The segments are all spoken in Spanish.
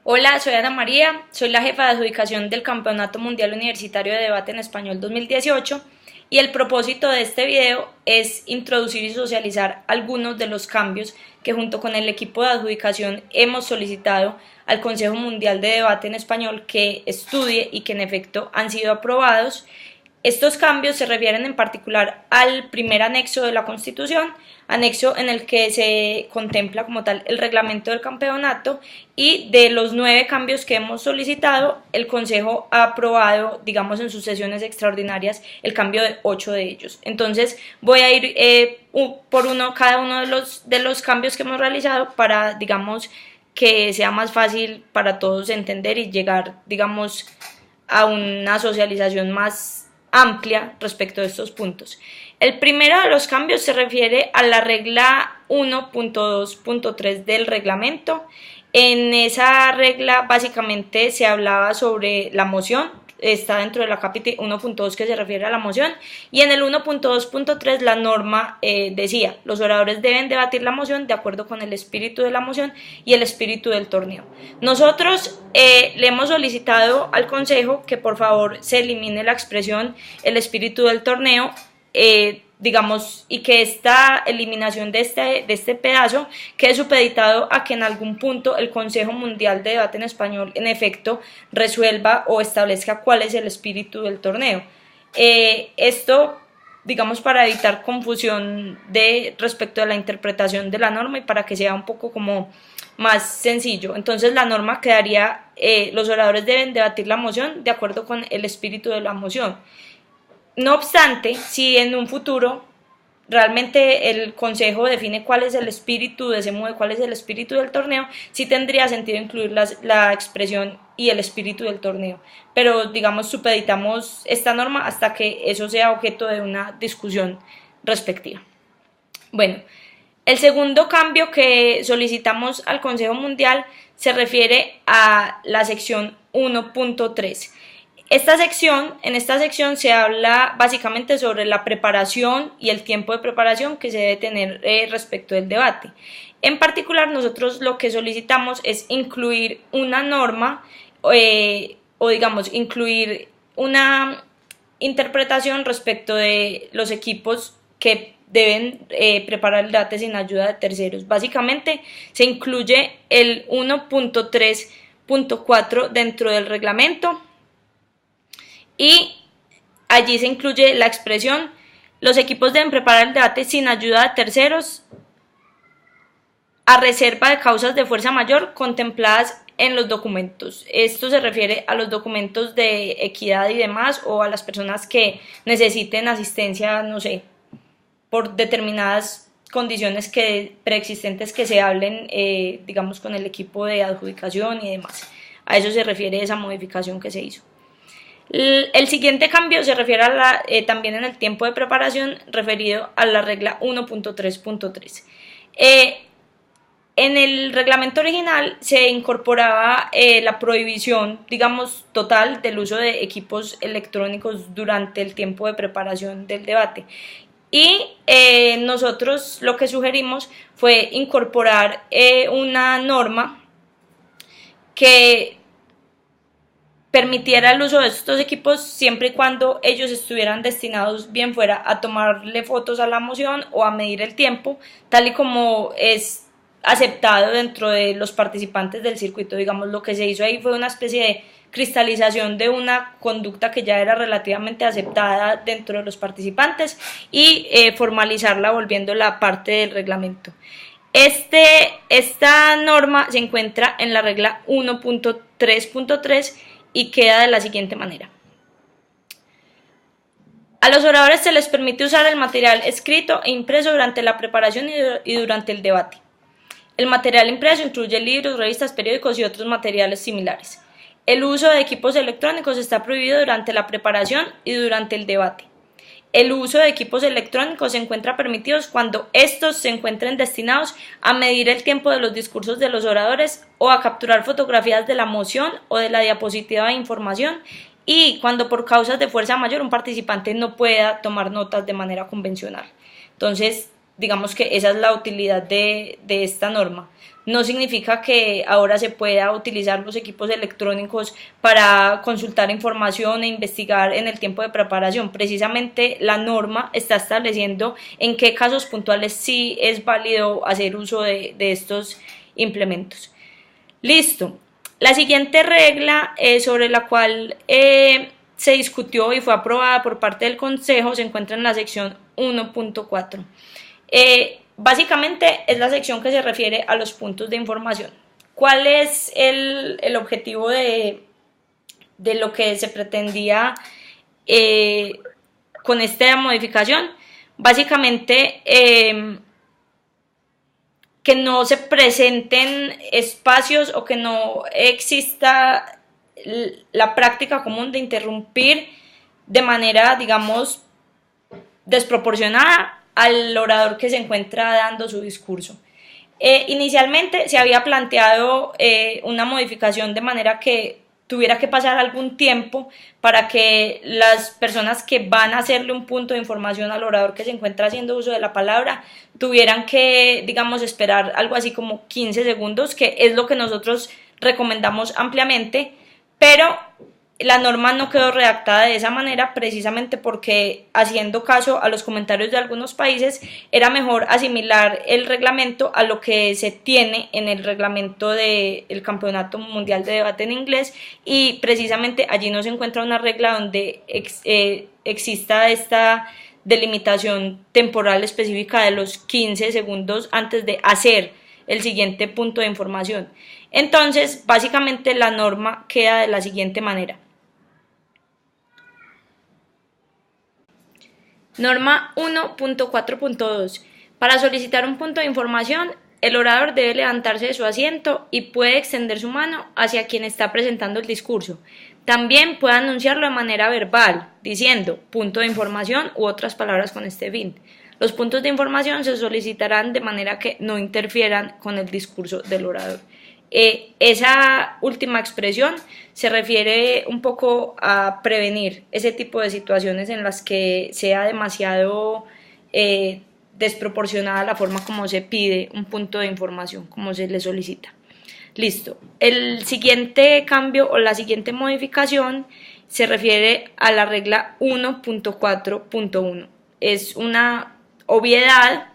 Hola, soy Ana María, soy la jefa de adjudicación del Campeonato Mundial Universitario de Debate en Español 2018 y el propósito de este video es introducir y socializar algunos de los cambios que junto con el equipo de adjudicación hemos solicitado al Consejo Mundial de Debate en Español que estudie y que en efecto han sido aprobados. Estos cambios se refieren en particular al primer anexo de la Constitución, anexo en el que se contempla como tal el reglamento del campeonato, y de los 9 cambios que hemos solicitado, el Consejo ha aprobado, digamos, en sus sesiones extraordinarias el cambio de 8 de ellos. Entonces voy a ir por cada uno de los cambios que hemos realizado para, digamos, que sea más fácil para todos entender y llegar, digamos, a una socialización más amplia respecto de estos puntos. El primero de los cambios se refiere a la regla 1.2.3 del reglamento. En esa regla básicamente se hablaba sobre la moción, está dentro de la capítulo 1.2 que se refiere a la moción, y en el 1.2.3 la norma decía: los oradores deben debatir la moción de acuerdo con el espíritu de la moción y el espíritu del torneo. Nosotros le hemos solicitado al Consejo que por favor se elimine la expresión el espíritu del torneo, digamos, y que esta eliminación de este pedazo quede supeditado a que en algún punto el Consejo Mundial de Debate en Español en efecto resuelva o establezca cuál es el espíritu del torneo. Esto, digamos, para evitar confusión respecto a la interpretación de la norma y para que sea un poco como más sencillo. Entonces la norma quedaría: los oradores deben debatir la moción de acuerdo con el espíritu de la moción. No obstante, si en un futuro realmente el Consejo define cuál es el espíritu de ese modo, cuál es el espíritu del torneo, sí tendría sentido incluir la expresión y el espíritu del torneo. Pero, digamos, supeditamos esta norma hasta que eso sea objeto de una discusión respectiva. Bueno, el segundo cambio que solicitamos al Consejo Mundial se refiere a la sección 1.3. En esta sección se habla básicamente sobre la preparación y el tiempo de preparación que se debe tener respecto del debate. En particular, nosotros lo que solicitamos es incluir una norma o digamos, incluir una interpretación respecto de los equipos que deben preparar el debate sin ayuda de terceros. Básicamente se incluye el 1.3.4 dentro del reglamento, y allí se incluye la expresión: los equipos deben preparar el debate sin ayuda de terceros a reserva de causas de fuerza mayor contempladas en los documentos. Esto se refiere a los documentos de equidad y demás, o a las personas que necesiten asistencia, no sé, por determinadas condiciones preexistentes que se hablen, digamos, con el equipo de adjudicación y demás. A eso se refiere esa modificación que se hizo. El siguiente cambio se refiere también en el tiempo de preparación, referido a la regla 1.3.3. En el reglamento original se incorporaba la prohibición, digamos, total del uso de equipos electrónicos durante el tiempo de preparación del debate. Y nosotros lo que sugerimos fue incorporar una norma que permitiera el uso de estos equipos siempre y cuando ellos estuvieran destinados, bien fuera a tomarle fotos a la moción o a medir el tiempo, tal y como es aceptado dentro de los participantes del circuito. Digamos, lo que se hizo ahí fue una especie de cristalización de una conducta que ya era relativamente aceptada dentro de los participantes y formalizarla volviéndola parte del reglamento. Esta norma se encuentra en la regla 1.3.3 y queda de la siguiente manera: a los oradores se les permite usar el material escrito e impreso durante la preparación y durante el debate. El material impreso incluye libros, revistas, periódicos y otros materiales similares. El uso de equipos electrónicos está prohibido durante la preparación y durante el debate. El uso de equipos electrónicos se encuentra permitido cuando estos se encuentren destinados a medir el tiempo de los discursos de los oradores o a capturar fotografías de la moción o de la diapositiva de información, y cuando por causas de fuerza mayor un participante no pueda tomar notas de manera convencional. Entonces, digamos que esa es la utilidad de esta norma. No significa que ahora se pueda utilizar los equipos electrónicos para consultar información e investigar en el tiempo de preparación. Precisamente la norma está estableciendo en qué casos puntuales sí es válido hacer uso de estos implementos. Listo. La siguiente regla sobre la cual se discutió y fue aprobada por parte del Consejo se encuentra en la sección 1.4. Básicamente es la sección que se refiere a los puntos de información. ¿Cuál es el objetivo de lo que se pretendía con esta modificación? Básicamente que no se presenten espacios o que no exista la práctica común de interrumpir de manera, digamos, desproporcionada al orador que se encuentra dando su discurso. Inicialmente se había planteado una modificación de manera que tuviera que pasar algún tiempo para que las personas que van a hacerle un punto de información al orador que se encuentra haciendo uso de la palabra tuvieran que, digamos, esperar algo así como 15 segundos, que es lo que nosotros recomendamos ampliamente, pero la norma no quedó redactada de esa manera precisamente porque, haciendo caso a los comentarios de algunos países, era mejor asimilar el reglamento a lo que se tiene en el reglamento del Campeonato Mundial de Debate en Inglés, y precisamente allí no se encuentra una regla donde exista esta delimitación temporal específica de los 15 segundos antes de hacer el siguiente punto de información. Entonces, básicamente la norma queda de la siguiente manera. Norma 1.4.2. Para solicitar un punto de información, el orador debe levantarse de su asiento y puede extender su mano hacia quien está presentando el discurso. También puede anunciarlo de manera verbal, diciendo punto de información u otras palabras con este fin. Los puntos de información se solicitarán de manera que no interfieran con el discurso del orador. Esa última expresión se refiere un poco a prevenir ese tipo de situaciones en las que sea demasiado desproporcionada la forma como se pide un punto de información, como se le solicita. Listo. El siguiente cambio o la siguiente modificación se refiere a la regla 1.4.1. Es una obviedad,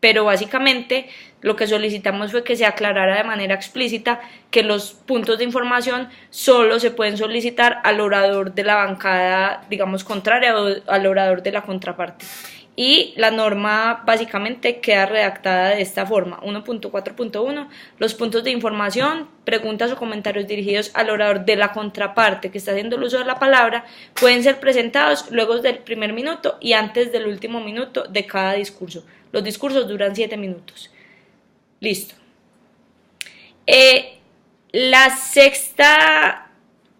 pero básicamente lo que solicitamos fue que se aclarara de manera explícita que los puntos de información solo se pueden solicitar al orador de la bancada, digamos, contraria, o al orador de la contraparte. Y la norma básicamente queda redactada de esta forma: 1.4.1. Los puntos de información, preguntas o comentarios dirigidos al orador de la contraparte que está haciendo el uso de la palabra pueden ser presentados luego del primer minuto y antes del último minuto de cada discurso. Los discursos duran 7 minutos. Listo. La sexta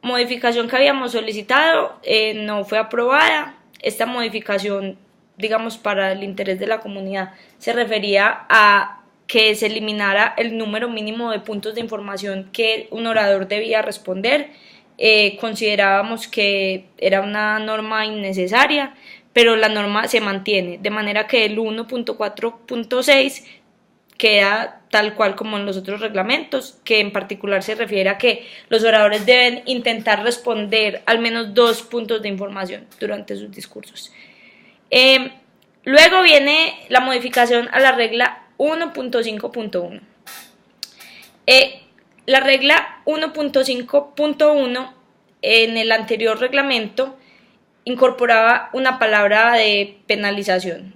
modificación que habíamos solicitado no fue aprobada. Esta modificación, digamos, para el interés de la comunidad, se refería a que se eliminara el número mínimo de puntos de información que un orador debía responder. Considerábamos que era una norma innecesaria, pero la norma se mantiene, de manera que el 1.4.6 queda tal cual como en los otros reglamentos, que en particular se refiere a que los oradores deben intentar responder al menos 2 puntos de información durante sus discursos. Luego viene la modificación a la regla 1.5.1. La regla 1.5.1 en el anterior reglamento incorporaba una palabra de penalización.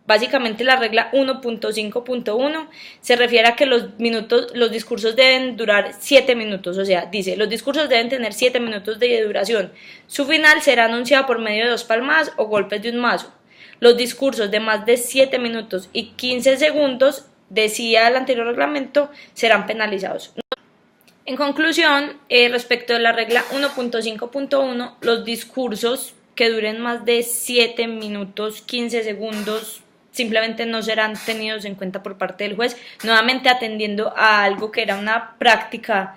Básicamente la regla 1.5.1 se refiere a que los discursos deben durar 7 minutos, o sea, dice, los discursos deben tener 7 minutos de duración. Su final será anunciado por medio de 2 palmadas o golpes de un mazo. Los discursos de más de 7 minutos y 15 segundos, decía el anterior reglamento, serán penalizados. En conclusión, respecto de la regla 1.5.1, los discursos que duren más de 7 minutos, 15 segundos, simplemente no serán tenidos en cuenta por parte del juez, nuevamente atendiendo a algo que era una práctica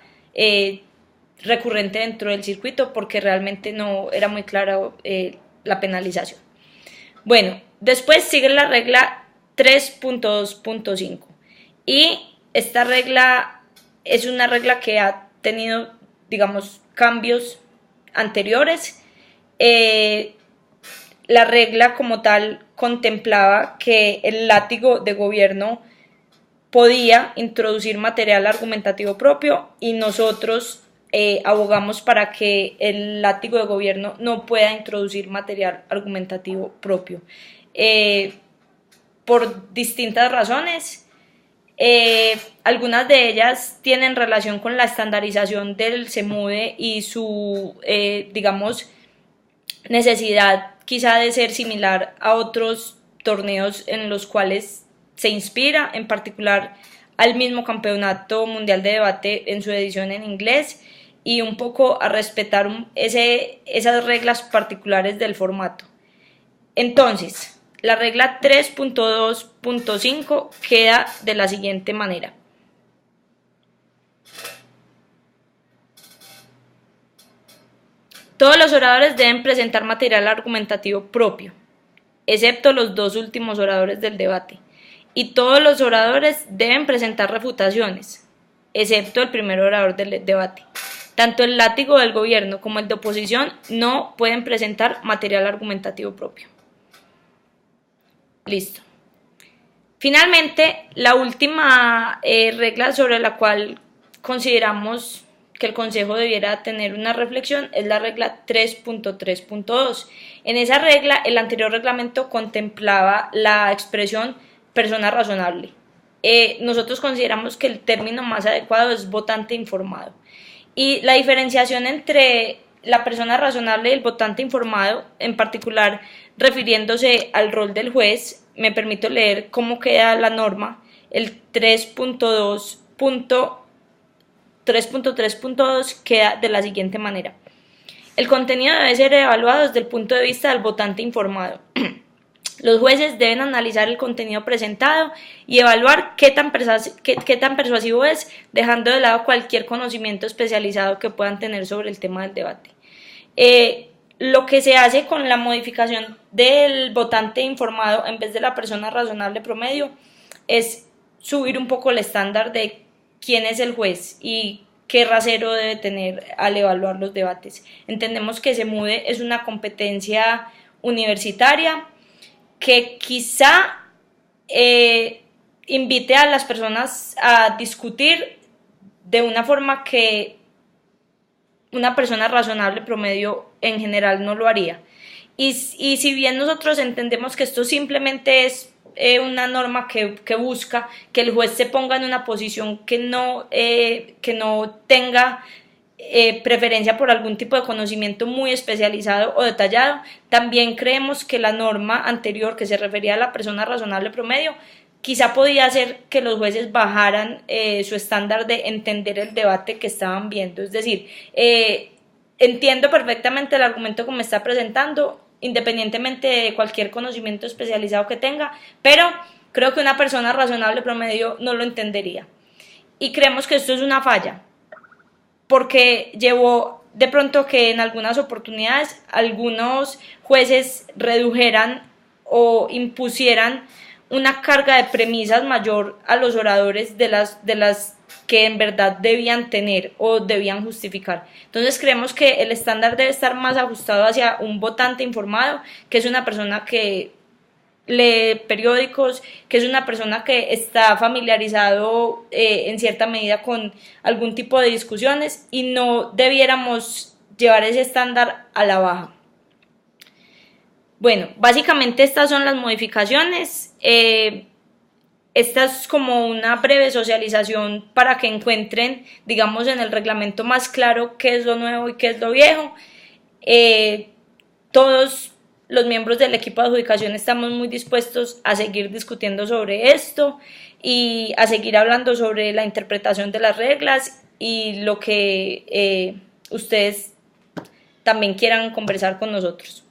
recurrente dentro del circuito, porque realmente no era muy clara la penalización. Bueno, después sigue la regla 3.2.5 y esta regla es una regla que ha tenido, digamos, cambios anteriores. La regla como tal contemplaba que el látigo de gobierno podía introducir material argumentativo propio y nosotros abogamos para que el látigo de gobierno no pueda introducir material argumentativo propio. Por distintas razones, algunas de ellas tienen relación con la estandarización del CEMUDE y su, digamos, necesidad quizá de ser similar a otros torneos en los cuales se inspira, en particular al mismo Campeonato Mundial de Debate en su edición en inglés, y un poco a respetar esas reglas particulares del formato. Entonces, la regla 3.2.5 queda de la siguiente manera. Todos los oradores deben presentar material argumentativo propio, excepto los dos últimos oradores del debate, y todos los oradores deben presentar refutaciones, excepto el primer orador del debate. Tanto el látigo del gobierno como el de oposición no pueden presentar material argumentativo propio. Listo. Finalmente, la última regla sobre la cual consideramos que el Consejo debiera tener una reflexión es la regla 3.3.2. En esa regla, el anterior reglamento contemplaba la expresión persona razonable. Nosotros consideramos que el término más adecuado es votante informado. Y la diferenciación entre la persona razonable y el votante informado, en particular refiriéndose al rol del juez, me permito leer cómo queda la norma, el 3.3.2 queda de la siguiente manera. El contenido debe ser evaluado desde el punto de vista del votante informado. Los jueces deben analizar el contenido presentado y evaluar qué tan persuasivo es, dejando de lado cualquier conocimiento especializado que puedan tener sobre el tema del debate. Lo que se hace con la modificación del votante informado en vez de la persona razonable promedio es subir un poco el estándar de quién es el juez y qué rasero debe tener al evaluar los debates. Entendemos que CEMUDE es una competencia universitaria que quizá invite a las personas a discutir de una forma que una persona razonable promedio en general no lo haría. Y si bien nosotros entendemos que esto simplemente es una norma que busca que el juez se ponga en una posición que no tenga preferencia por algún tipo de conocimiento muy especializado o detallado, también creemos que la norma anterior que se refería a la persona razonable promedio quizá podía hacer que los jueces bajaran su estándar de entender el debate que estaban viendo. Es decir, entiendo perfectamente el argumento que me está presentando, independientemente de cualquier conocimiento especializado que tenga, pero creo que una persona razonable promedio no lo entendería. Y creemos que esto es una falla, porque llevó de pronto que en algunas oportunidades algunos jueces redujeran o impusieran una carga de premisas mayor a los oradores de las que en verdad debían tener o debían justificar. Entonces creemos que el estándar debe estar más ajustado hacia un votante informado, que es una persona que lee periódicos, que es una persona que está familiarizado en cierta medida con algún tipo de discusiones, y no debiéramos llevar ese estándar a la baja. Bueno, básicamente estas son las modificaciones. Esta es como una breve socialización para que encuentren, digamos, en el reglamento más claro qué es lo nuevo y qué es lo viejo. Todos los miembros del equipo de adjudicación estamos muy dispuestos a seguir discutiendo sobre esto y a seguir hablando sobre la interpretación de las reglas y lo que ustedes también quieran conversar con nosotros.